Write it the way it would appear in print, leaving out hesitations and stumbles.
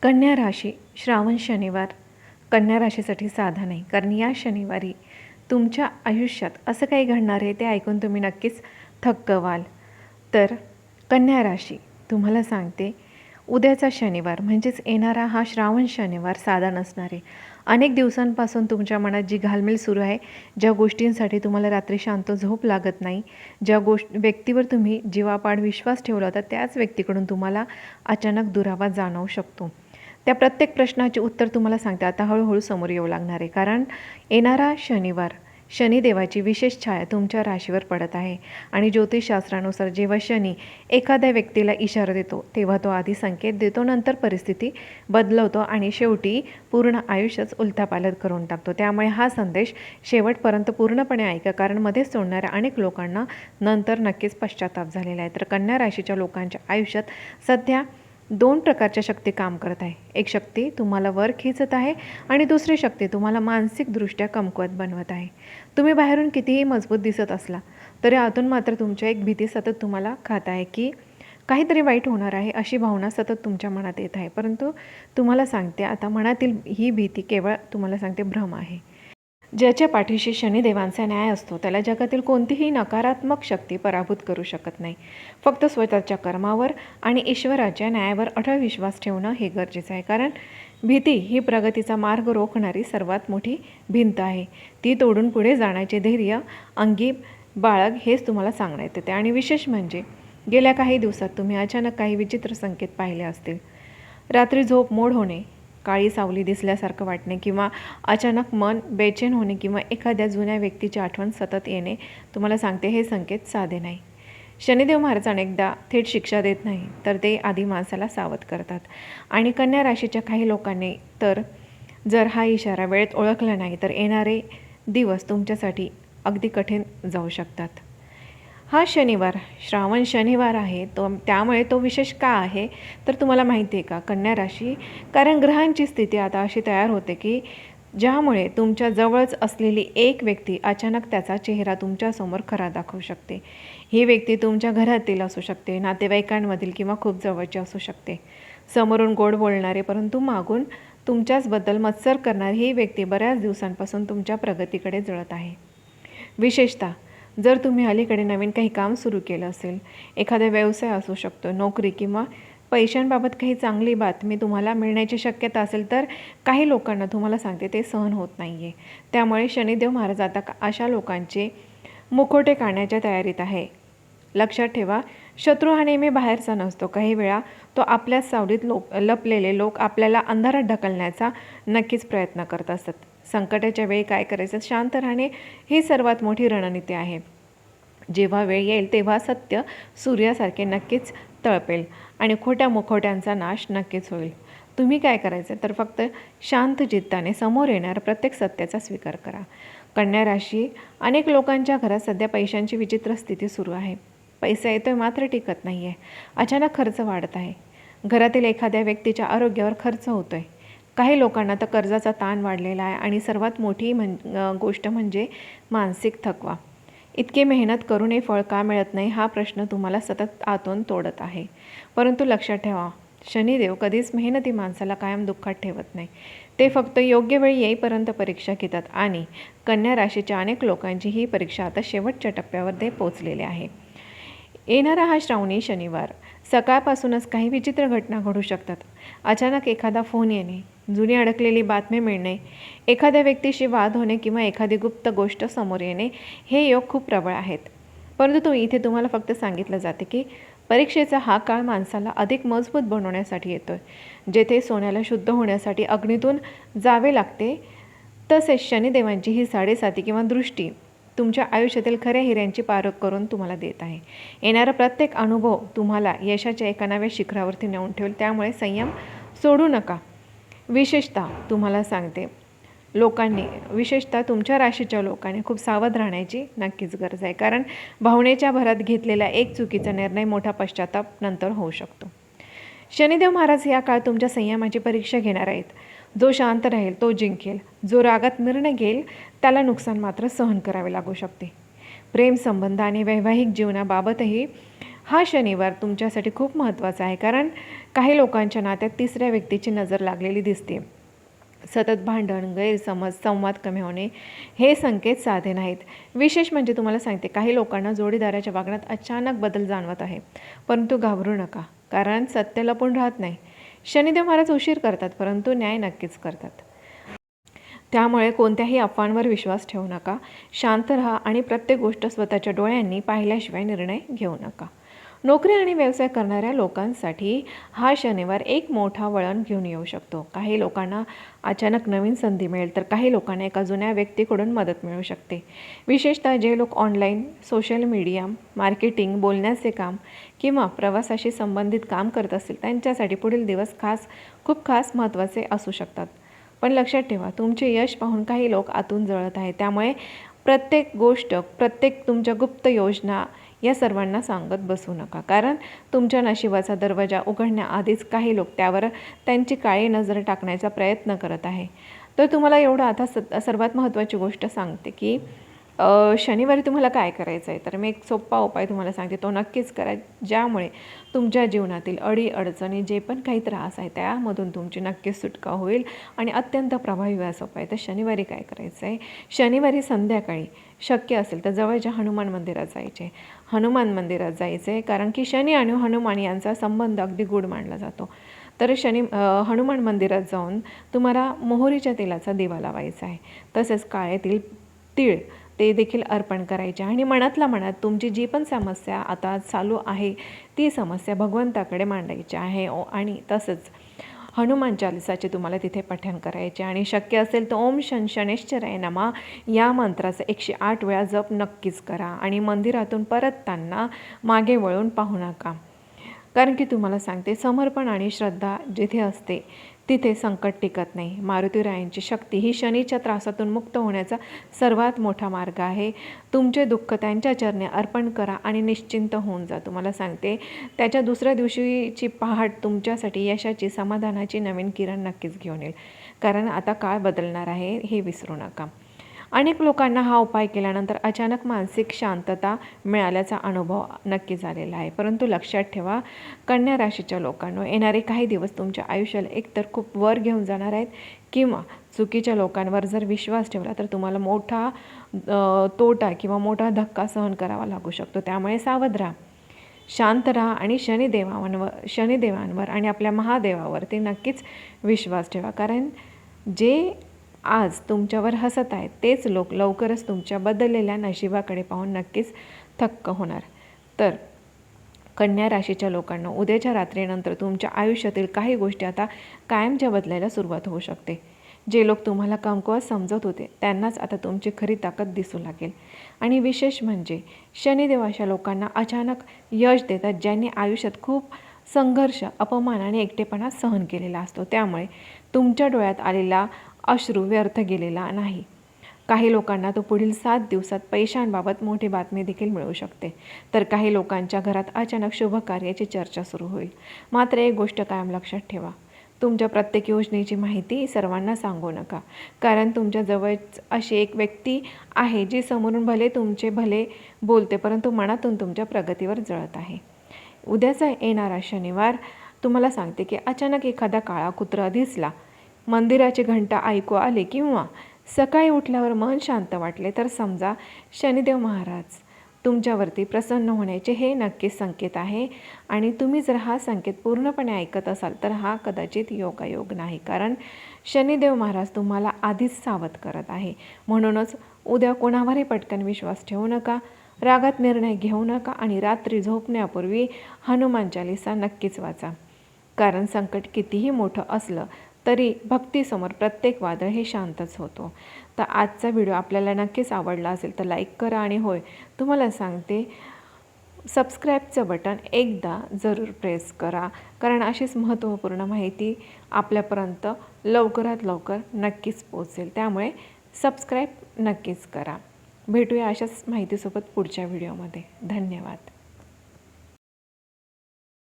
कन्या राशी श्रावण शनिवार कन्या राशीसाठी साधा नाही, कारण या शनिवारी तुमच्या आयुष्यात असं काही घडणार आहे ते ऐकून तुम्ही नक्कीच थक्क व्हाल. तर कन्या राशी तुम्हाला सांगते, उद्याचा शनिवार म्हणजेच येणारा हा श्रावण शनिवार साधा नसणार आहे. अनेक दिवसांपासून तुमच्या मनात जी घालमेल सुरू आहे, ज्या गोष्टींसाठी तुम्हाला रात्री शांत झोप लागत नाही, ज्या व्यक्तीवर तुम्ही जीवापाड विश्वास ठेवला होता, त्याच व्यक्तीकडून तुम्हाला अचानक दुरावा जाणवू शकतो. त्या प्रत्येक प्रश्नाचे उत्तर तुम्हाला सांगते आता हळूहळू समोर येऊ लागणार आहे. कारण येणारा शनिवार शनिदेवाची विशेष छाया तुमच्या राशीवर पडत आहे. आणि ज्योतिषशास्त्रानुसार जेव्हा शनी एखाद्या व्यक्तीला इशारा देतो, तेव्हा तो आधी संकेत देतो, नंतर परिस्थिती बदलवतो आणि शेवटी पूर्ण आयुष्यच उलथापालथ करून टाकतो. त्यामुळे हा संदेश शेवटपर्यंत पूर्णपणे ऐका, कारण मध्येच सोडणाऱ्या अनेक लोकांना नंतर नक्कीच पश्चाताप झालेला आहे. तर कन्या राशीच्या लोकांच्या आयुष्यात सध्या दोन प्रकारच्या शक्ती काम करत आहे. एक शक्ती तुम्हाला वर खेचत आहे आणि दुसरी शक्ती तुम्हाला मानसिकदृष्ट्या कमकुवत बनवत आहे. तुम्ही बाहेरून कितीही मजबूत दिसत असला तरी आतून मात्र तुमच्या एक भीती सतत तुम्हाला खात आहे की काहीतरी वाईट होणार आहे, अशी भावना सतत तुमच्या मनात येत आहे. परंतु तुम्हाला सांगते, आता मनातील ही भीती केवळ तुम्हाला सांगते भ्रम आहे. ज्याच्या पाठीशी शनिदेवांचा न्याय असतो त्याला जगातील कोणतीही नकारात्मक शक्ती पराभूत करू शकत नाही. फक्त स्वतःच्या कर्मावर आणि ईश्वराच्या न्यायावर अढळ विश्वास ठेवणं हे गरजेचं आहे. कारण भीती ही प्रगतीचा मार्ग रोखणारी सर्वात मोठी भिंत आहे. ती तोडून पुढे जाण्याचे धैर्य अंगी बाळग हेच तुम्हाला सांगण्यात येते. आणि विशेष म्हणजे गेल्या काही दिवसात तुम्ही अचानक काही विचित्र संकेत पाहिले असतील. रात्री झोप मोड होणे, काळी सावली दिसल्यासारखं वाटणे किंवा अचानक मन बेचैन होणे किंवा एखाद्या जुन्या व्यक्तीची आठवण सतत येणे, तुम्हाला सांगते हे संकेत साधे नाही. शनिदेव महाराज अनेकदा थेट शिक्षा देत नाही, तर ते आधी माणसाला सावध करतात. आणि कन्या राशीच्या काही लोकांनी तर जर हा इशारा वेळेत ओळखला नाही तर येणारे दिवस तुमच्यासाठी अगदी कठीण जाऊ शकतात. हा शनिवार श्रावण शनिवार आहे, त्यामुळे तो विशेष का आहे तर तुम्हाला माहिती आहे का कन्या राशी, कारण ग्रहांची स्थिती आता अशी तयार होते की ज्यामुळे तुमच्या जवळच असलेली एक व्यक्ती अचानक त्याचा चेहरा तुमच्यासमोर खरा दाखवू शकते. ही व्यक्ती तुमच्या घरातील असू शकते, नातेवाईकांमधील किंवा खूप जवळची असू शकते. समोरून गोड बोलणारे परंतु मागून तुमच्याचबद्दल मत्सर करणारी ही व्यक्ती बऱ्याच दिवसांपासून तुमच्या प्रगतीकडे जळत आहे. विशेषतः जर तुम्ही अलीकडे नवीन काही काम सुरू केलं असेल, एखादा व्यवसाय असू शकतो, नोकरी किंवा पैशांबाबत काही चांगली बातमी तुम्हाला मिळण्याची शक्यता असेल, तर काही लोकांना तुम्हाला सांगते ते सहन होत नाही आहे. त्यामुळे शनिदेव महाराज आता अशा लोकांचे मुखोटे काढण्याच्या तयारीत आहे. लक्षात ठेवा, शत्रू हा नेहमी बाहेरचा नसतो. काही वेळा तो आपल्याच सावलीत लपलेले लोक आपल्याला अंधारात ढकलण्याचा नक्कीच प्रयत्न करत असतात. संकटाच्या वेळी काय करायचं, शांत राहणे ही सर्वात मोठी रणनीती आहे. जेव्हा वेळ येईल तेव्हा सत्य सूर्यासारखे नक्कीच तळपेल आणि खोट्या मुखवट्यांचा नाश नक्कीच होईल. तुम्ही काय करायचं तर फक्त शांत चित्ताने समोर येणाऱ्या प्रत्येक सत्याचा स्वीकार करा. कन्या राशी, अनेक लोकांच्या घरात सध्या पैशांची विचित्र स्थिती सुरू आहे. पैसा येतोय मात्र टिकत नाही आहे. अचानक खर्च वाढत आहे. घरातील एखाद्या व्यक्तीच्या आरोग्यावर खर्च होतोय. काही लोकांना तर कर्जाचा ताण वाढलेला आहे आणि सर्वात मोठी गोष्ट म्हणजे मानसिक थकवा. इतके मेहनत करूनही फळ का मिळत नाही हा प्रश्न तुम्हाला सतत आतून तोडत आहे. परंतु लक्षात ठेवा, शनिदेव कधीच मेहनती माणसाला कायम दुःखात ठेवत नाही. ते फक्त योग्य वेळ येईपर्यंत परीक्षा घेतात आणि कन्या राशीच्या अनेक लोकांची ही परीक्षा आता शेवटच्या टप्प्यावर ते पोचलेले आहे. येणारा हा श्रावणी शनिवार सकाळपासूनच काही विचित्र घटना घडू शकतात. अचानक एखादा फोन येणे, जुनी अडकलेली बातमी मिळणे, एखाद्या व्यक्तीशी वाद होणे किंवा एखादी गुप्त गोष्ट समोर येणे हे योग खूप प्रबळ आहेत. परंतु इथे तुम्हाला फक्त सांगितलं जाते की परीक्षेचा हा काळ माणसाला अधिक मजबूत बनवण्यासाठी येतोय. जेथे सोन्याला शुद्ध होण्यासाठी अग्नीतून जावे लागते, तसेच शनिदेवांची ही 7.5 किंवा दृष्टी तुमच्या आयुष्यातील खऱ्या हिऱ्यांची पारख करून तुम्हाला देत आहे. येणारा प्रत्येक अनुभव तुम्हाला यशाच्या एका नव्या शिखरावरती नेऊन ठेवेल. त्यामुळे संयम सोडू नका. विशेषतः तुम्हाला सांगते, विशेषतः तुमच्या राशीच्या लोकांनी खूप सावध राहण्याची नक्कीच गरज आहे. कारण भावनेच्या भरात घेतलेला एक चुकीचा निर्णय मोठा पश्चाताप नंतर होऊ शकतो. शनिदेव महाराज या काळ तुमच्या संयमाची परीक्षा घेणार आहेत. जो शांत राहील तो जिंकेल. जो रागात निर्णय घेईल त्याला नुकसान मात्र सहन करावे लागू शकते. प्रेम संबंध आणि वैवाहिक जीवनाबाबतही हा शनिवार तुमच्यासाठी खूप महत्त्वाचा आहे. कारण काही लोकांच्या नात्यात तिसऱ्या व्यक्तीची नजर लागलेली दिसते. सतत भांडण, गैरसमज, संवाद कमी होणे हे संकेत साधे नाहीत. विशेष म्हणजे तुम्हाला सांगते, काही लोकांना जोडीदाराच्या वागण्यात अचानक बदल जाणवत आहे. परंतु घाबरू नका, कारण सत्य लपून राहत नाही. शनिदेव महाराज उशीर करतात, परंतु न्याय नक्कीच करतात. त्यामुळे कोणत्याही अफवांवर विश्वास ठेवू नका. शांत राहा आणि प्रत्येक गोष्ट स्वतःच्या डोळ्यांनी पाहिल्याशिवाय निर्णय घेऊ नका. नोकरी आणि व्यवसाय करणाऱ्या लोकांसाठी हा शनिवार एक मोठा वळण घेऊन येऊ शकतो. काही लोकांना अचानक नवीन संधी मिळेल, तर काही लोकांना एका जुन्या व्यक्तीकडून मदत मिळू शकते. विशेषतः जे लोक ऑनलाईन, सोशल मीडिया, मार्केटिंग, बोलण्याचे काम किंवा प्रवासाशी संबंधित काम करत असतील, त्यांच्यासाठी पुढील दिवस खूप खास महत्त्वाचे असू शकतात. पण लक्षात ठेवा, तुमचे यश पाहून काही लोक आतून जळत आहेत. त्यामुळे प्रत्येक गोष्ट, प्रत्येक तुमच्या गुप्त योजना या सर्वांना सांगत बसू नका, कारण तुमच्या नशिबाचा दरवाजा उघडण्याआधीच काही लोक त्यावर त्यांची काळी नजर टाकण्याचा प्रयत्न करत आहे. तर तुम्हाला एवढं आता सर्वात महत्त्वाची गोष्ट सांगते की शनिवारी तुम्हाला काय करायचं आहे. तर मी एक सोपा उपाय तुम्हाला सांगते, तो नक्कीच करा, ज्यामुळे तुमच्या जीवनातील अडीअडचणी, जे पण काही त्रास आहे त्यामधून तुमची नक्कीच सुटका होईल आणि अत्यंत प्रभावी असा उपाय. तर शनिवारी काय करायचं आहे, शनिवारी संध्याकाळी शक्य असेल तर जवळच्या हनुमान मंदिरात जायचे. हनुमान मंदिरात जायचं आहे, कारण की शनी आणि हनुमान यांचा संबंध अगदी गूढ मानला जातो. तर हनुमान मंदिरात जाऊन तुम्हाला मोहरीच्या तेलाचा दिवा लावायचा आहे. तसेच काळे तीळ ते देखील अर्पण करायचे आणि मनातल्या मनात तुमची जी पण समस्या आता चालू आहे ती समस्या भगवंताकडे मांडायची आहे. आणि तसंच हनुमान चालिसाचे तुम्हाला तिथे पठण करायचे आणि शक्य असेल तर ओम शनैश्चराय नमः या मंत्राचा 108 वेळा जप नक्कीच करा. आणि मंदिरातून परतताना मागे वळून पाहू नका, कारण की तुम्हाला सांगते, समर्पण आणि श्रद्धा जिथे असते तिथे संकट टिकत नाही. मारुतीरायांची शक्ती ही शनीच्या त्रासातून मुक्त होण्याचा सर्वात मोठा मार्ग आहे. तुमचे दुःख त्यांच्या चरणी अर्पण करा आणि निश्चिंत होऊन जा. तुम्हाला सांगते, त्याच्या दुसऱ्या दिवशीची पहाट तुमच्यासाठी यशाची, समाधानाची नवीन किरण नक्कीच घेऊन येईल, कारण आता काळ बदलणार आहे हे विसरू नका. अनेक लोकांना हा उपाय केल्यानंतर अचानक मानसिक शांतता मिळाल्याचा अनुभव नक्की झालेला आहे. परंतु लक्षात ठेवा, कन्या राशीच्या लोकांनो, येणारे काही दिवस तुमच्या आयुष्याला एकतर खूप वर घेऊन जाणार आहेत, किंवा चुकीच्या लोकांवर जर विश्वास ठेवला तर तुम्हाला मोठा तोटा किंवा मोठा धक्का सहन करावा लागू शकतो. त्यामुळे सावध राहा, शांत राहा आणि शनिदेवांवर आणि आपल्या महादेवावरती नक्कीच विश्वास ठेवा, कारण जे आज तुमच्यावर हसत आहेत तेच लोक लवकरच तुमच्या बदललेल्या नशिबाकडे पाहून नक्कीच थक्क होणार. तर कन्या राशीच्या लोकांना उद्याच्या रात्रीनंतर तुमच्या आयुष्यातील काही गोष्टी आता कायमच्या बदलायला सुरुवात होऊ शकते. जे लोक तुम्हाला कमकुवत समजत होते त्यांनाच आता तुमची खरी ताकद दिसू लागेल. आणि विशेष म्हणजे शनिदेव अशा लोकांना अचानक यश देतात ज्यांनी आयुष्यात खूप संघर्ष, अपमान आणि एकटेपणा सहन केलेला असतो. त्यामुळे तुमच्या डोळ्यात आलेला अश्रू व्यर्थ गेलेला नाही. काही लोकांना तो पुढील 7 दिवसात पैशांबाबत मोठी बातमी देखील मिळू शकते. तर काही लोकांच्या घरात अचानक शुभ कार्याची चर्चा सुरू होईल. मात्र एक गोष्ट कायम लक्षात ठेवा, तुमच्या प्रत्येक योजनेची माहिती सर्वांना सांगू नका, कारण तुमच्या जवळच अशी एक व्यक्ती आहे जी समोरून भले तुमचे भले बोलते, परंतु मनातून तुमच्या प्रगतीवर जळत आहे. उद्याचा येणारा शनिवार तुम्हाला सांगते की अचानक एखादा काळा कुत्रा दिसला, मंदिराची घंटा ऐकू आली किंवा सकाळी उठल्यावर मन शांत वाटले, तर समजा शनिदेव महाराज तुमच्यावरती प्रसन्न होण्याचे हे नक्कीच संकेत आहे. आणि तुम्ही जर हा संकेत पूर्णपणे ऐकत असाल तर हा कदाचित योगायोग नाही, कारण शनिदेव महाराज तुम्हाला आधीच सावध करत आहे. म्हणूनच उद्या कोणावरही पटकन विश्वास ठेवू नका, रागात निर्णय घेऊ नका आणि रात्री झोपण्यापूर्वी हनुमान चालिसा नक्कीच वाचा, कारण संकट कितीही मोठं असलं तरी भक्तीसमोर प्रत्येक वादळ हे शांतच होतो. तर आजचा व्हिडिओ आपल्याला नक्कीच आवडला असेल तर लाईक करा आणि होय, तुम्हाला सांगते, सबस्क्राईबचं बटन एकदा जरूर प्रेस करा, कारण अशीच महत्त्वपूर्ण माहिती आपल्यापर्यंत लवकरात लवकर नक्कीच पोहोचेल. त्यामुळे सबस्क्राईब नक्कीच करा. भेटूया अशाच माहितीसोबत पुढच्या व्हिडिओमध्ये. धन्यवाद.